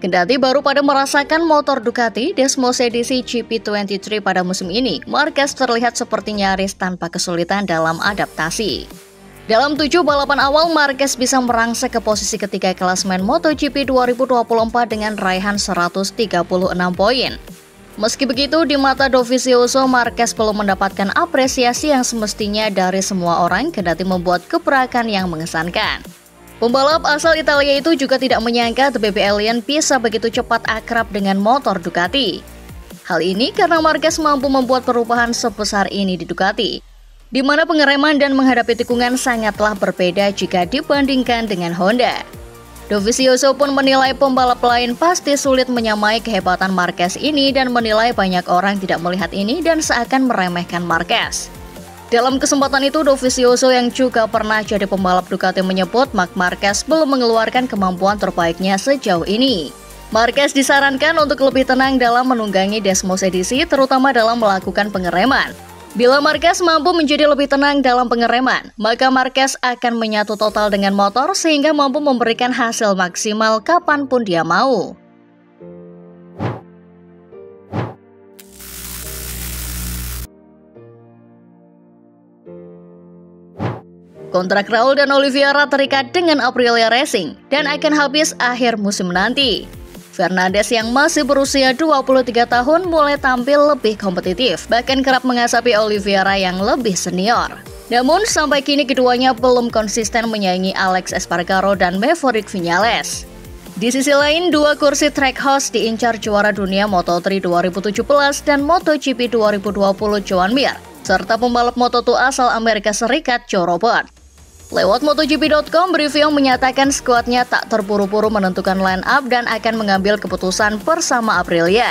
Kendati baru pada merasakan motor Ducati Desmos edisi GP23 pada musim ini, Marquez terlihat seperti nyaris tanpa kesulitan dalam adaptasi. Dalam 7 balapan awal, Marquez bisa merangsek ke posisi ketiga klasemen MotoGP 2024 dengan raihan 136 poin. Meski begitu, di mata Dovizioso, Marquez belum mendapatkan apresiasi yang semestinya dari semua orang, kendati membuat gebrakan yang mengesankan. Pembalap asal Italia itu juga tidak menyangka The Baby Alien bisa begitu cepat akrab dengan motor Ducati. Hal ini karena Marquez mampu membuat perubahan sebesar ini di Ducati, di mana pengereman dan menghadapi tikungan sangatlah berbeda jika dibandingkan dengan Honda. Dovizioso pun menilai pembalap lain pasti sulit menyamai kehebatan Marquez ini dan menilai banyak orang tidak melihat ini dan seakan meremehkan Marquez. Dalam kesempatan itu, Dovizioso yang juga pernah jadi pembalap Ducati menyebut Marc Marquez belum mengeluarkan kemampuan terbaiknya sejauh ini. Marquez disarankan untuk lebih tenang dalam menunggangi Desmos edisi, terutama dalam melakukan pengereman. Bila Marquez mampu menjadi lebih tenang dalam pengereman, maka Marquez akan menyatu total dengan motor sehingga mampu memberikan hasil maksimal kapanpun dia mau. Kontrak Raul dan Oliveira terikat dengan Aprilia Racing dan akan habis akhir musim nanti. Fernandez yang masih berusia 23 tahun mulai tampil lebih kompetitif, bahkan kerap mengasapi Oliveira yang lebih senior. Namun sampai kini keduanya belum konsisten menyaingi Alex Espargaro dan Maverick Viñales. Di sisi lain, 2 kursi Trackhouse diincar juara dunia Moto3 2017 dan MotoGP 2020 Joan Mir, serta pembalap Moto2 asal Amerika Serikat Joe Roberts. Lewat MotoGP.com, Brivio menyatakan skuadnya tak terburu-buru menentukan line-up dan akan mengambil keputusan bersama Aprilia.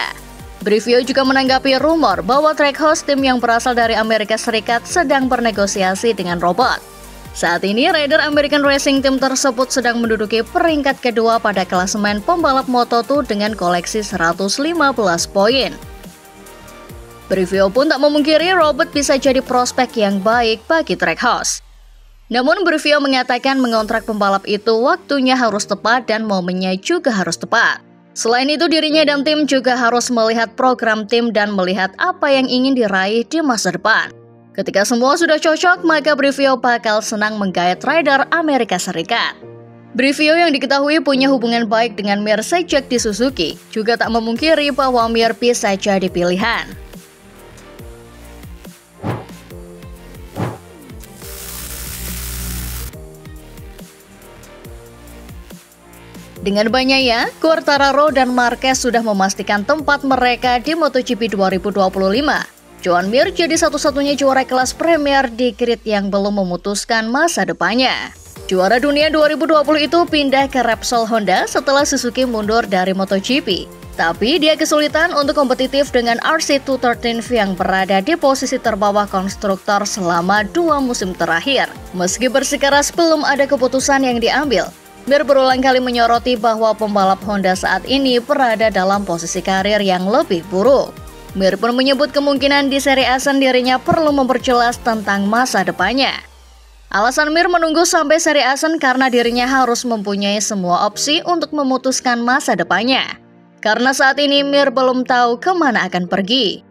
Brivio juga menanggapi rumor bahwa Trackhouse, tim yang berasal dari Amerika Serikat, sedang bernegosiasi dengan Robert. Saat ini, rider American Racing Team tersebut sedang menduduki peringkat kedua pada klasemen pembalap Moto2 dengan koleksi 115 poin. Brivio pun tak memungkiri Robert bisa jadi prospek yang baik bagi Trackhouse. Namun Brivio mengatakan mengontrak pembalap itu waktunya harus tepat dan momennya juga harus tepat. Selain itu, dirinya dan tim juga harus melihat program tim dan melihat apa yang ingin diraih di masa depan. Ketika semua sudah cocok, maka Brivio bakal senang menggait rider Amerika Serikat. Brivio yang diketahui punya hubungan baik dengan Mir sejak di Suzuki, juga tak memungkiri bahwa Mir bisa jadi pilihan. Dengan banyaknya, Quartararo dan Marquez sudah memastikan tempat mereka di MotoGP 2025. Joan Mir jadi satu-satunya juara kelas Premier di grid yang belum memutuskan masa depannya. Juara dunia 2020 itu pindah ke Repsol Honda setelah Suzuki mundur dari MotoGP. Tapi dia kesulitan untuk kompetitif dengan RC213V yang berada di posisi terbawah konstruktor selama 2 musim terakhir. Meski bersikeras belum ada keputusan yang diambil, Mir berulang kali menyoroti bahwa pembalap Honda saat ini berada dalam posisi karir yang lebih buruk. Mir pun menyebut kemungkinan di Serie A dirinya perlu memperjelas tentang masa depannya. Alasan Mir menunggu sampai Serie A karena dirinya harus mempunyai semua opsi untuk memutuskan masa depannya. Karena saat ini Mir belum tahu kemana akan pergi.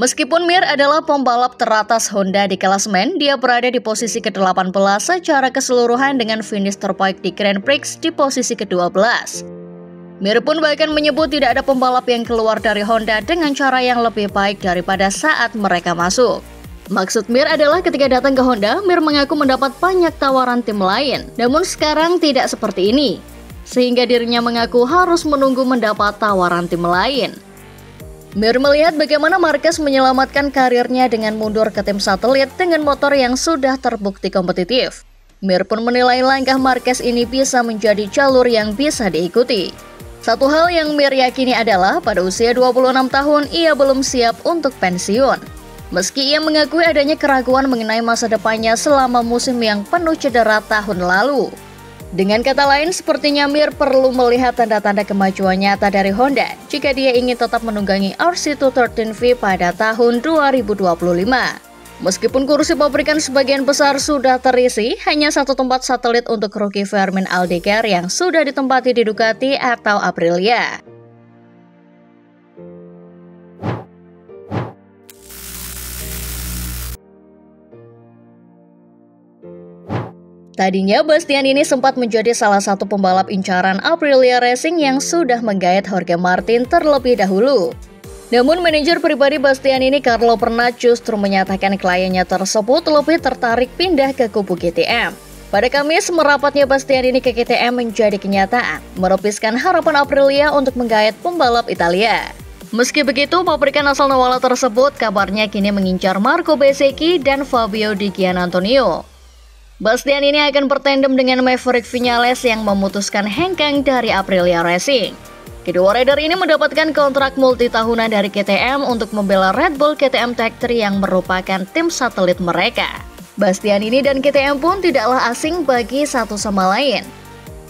Meskipun Mir adalah pembalap teratas Honda di klasemen, dia berada di posisi ke-18 secara keseluruhan dengan finish terbaik di Grand Prix di posisi ke-12. Mir pun bahkan menyebut tidak ada pembalap yang keluar dari Honda dengan cara yang lebih baik daripada saat mereka masuk. Maksud Mir adalah ketika datang ke Honda, Mir mengaku mendapat banyak tawaran tim lain, namun sekarang tidak seperti ini, sehingga dirinya mengaku harus menunggu mendapat tawaran tim lain. Mir melihat bagaimana Marquez menyelamatkan karirnya dengan mundur ke tim satelit dengan motor yang sudah terbukti kompetitif. Mir pun menilai langkah Marquez ini bisa menjadi jalur yang bisa diikuti. Satu hal yang Mir yakini adalah pada usia 26 tahun ia belum siap untuk pensiun. Meski ia mengakui adanya keraguan mengenai masa depannya selama musim yang penuh cedera tahun lalu. Dengan kata lain, sepertinya Mir perlu melihat tanda-tanda kemajuan nyata dari Honda jika dia ingin tetap menunggangi RC213V pada tahun 2025. Meskipun kursi pabrikan sebagian besar sudah terisi, hanya satu tempat satelit untuk rookie Fermin Aldegar yang sudah ditempati di Ducati atau Aprilia. Tadinya Bastianini sempat menjadi salah satu pembalap incaran Aprilia Racing yang sudah menggait Jorge Martin terlebih dahulu. Namun manajer pribadi Bastianini Carlo Pernat justru menyatakan kliennya tersebut lebih tertarik pindah ke kubu KTM. Pada Kamis, merapatnya Bastianini ke KTM menjadi kenyataan, meropiskan harapan Aprilia untuk menggait pembalap Italia. Meski begitu, pabrikan asal Nowala tersebut kabarnya kini mengincar Marco Bezzecchi dan Fabio Di Giannantonio. Bastianini akan bertandem dengan Maverick Viñales yang memutuskan hengkang dari Aprilia Racing. Kedua rider ini mendapatkan kontrak multitahunan dari KTM untuk membela Red Bull KTM Tech 3 yang merupakan tim satelit mereka. Bastianini dan KTM pun tidaklah asing bagi satu sama lain.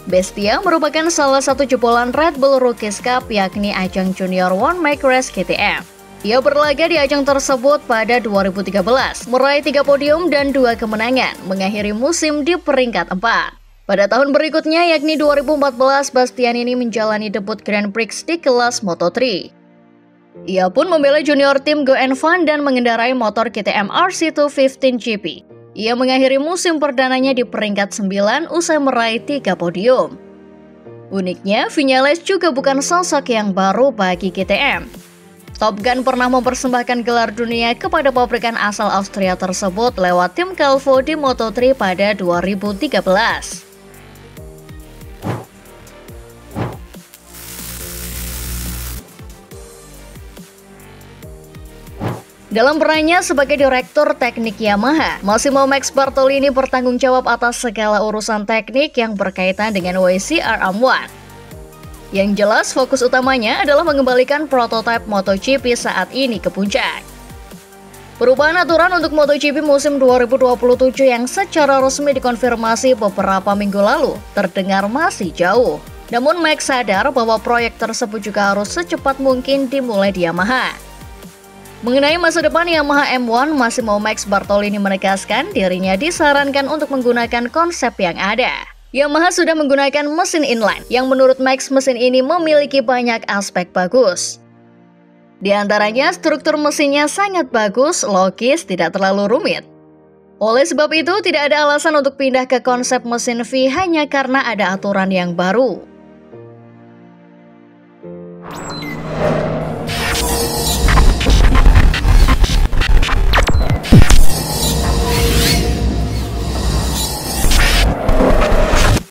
Bestia merupakan salah satu jebolan Red Bull Rookies Cup, yakni ajang Junior One Make Race KTM. Ia berlaga di ajang tersebut pada 2013, meraih 3 podium dan 2 kemenangan, mengakhiri musim di peringkat 4. Pada tahun berikutnya, yakni 2014, Bastianini menjalani debut Grand Prix di kelas Moto3. Ia pun membela junior tim Go Van dan mengendarai motor KTM RC215 GP. Ia mengakhiri musim perdananya di peringkat 9 usai meraih 3 podium. Uniknya, Viñales juga bukan sosok yang baru bagi KTM. Top Gun pernah mempersembahkan gelar dunia kepada pabrikan asal Austria tersebut lewat tim Calvo di Moto3 pada 2013. Dalam perannya sebagai Direktur Teknik Yamaha, Massimo Max Bartolini bertanggung jawab atas segala urusan teknik yang berkaitan dengan WCR AM1. Yang jelas, fokus utamanya adalah mengembalikan prototipe MotoGP saat ini ke puncak. Perubahan aturan untuk MotoGP musim 2027 yang secara resmi dikonfirmasi beberapa minggu lalu terdengar masih jauh. Namun Max sadar bahwa proyek tersebut juga harus secepat mungkin dimulai di Yamaha. Mengenai masa depan Yamaha M1, Massimo Max Bartolini menegaskan dirinya disarankan untuk menggunakan konsep yang ada. Yamaha sudah menggunakan mesin inline, yang menurut Max mesin ini memiliki banyak aspek bagus. Di antaranya, struktur mesinnya sangat bagus, logis, tidak terlalu rumit. Oleh sebab itu, tidak ada alasan untuk pindah ke konsep mesin V hanya karena ada aturan yang baru.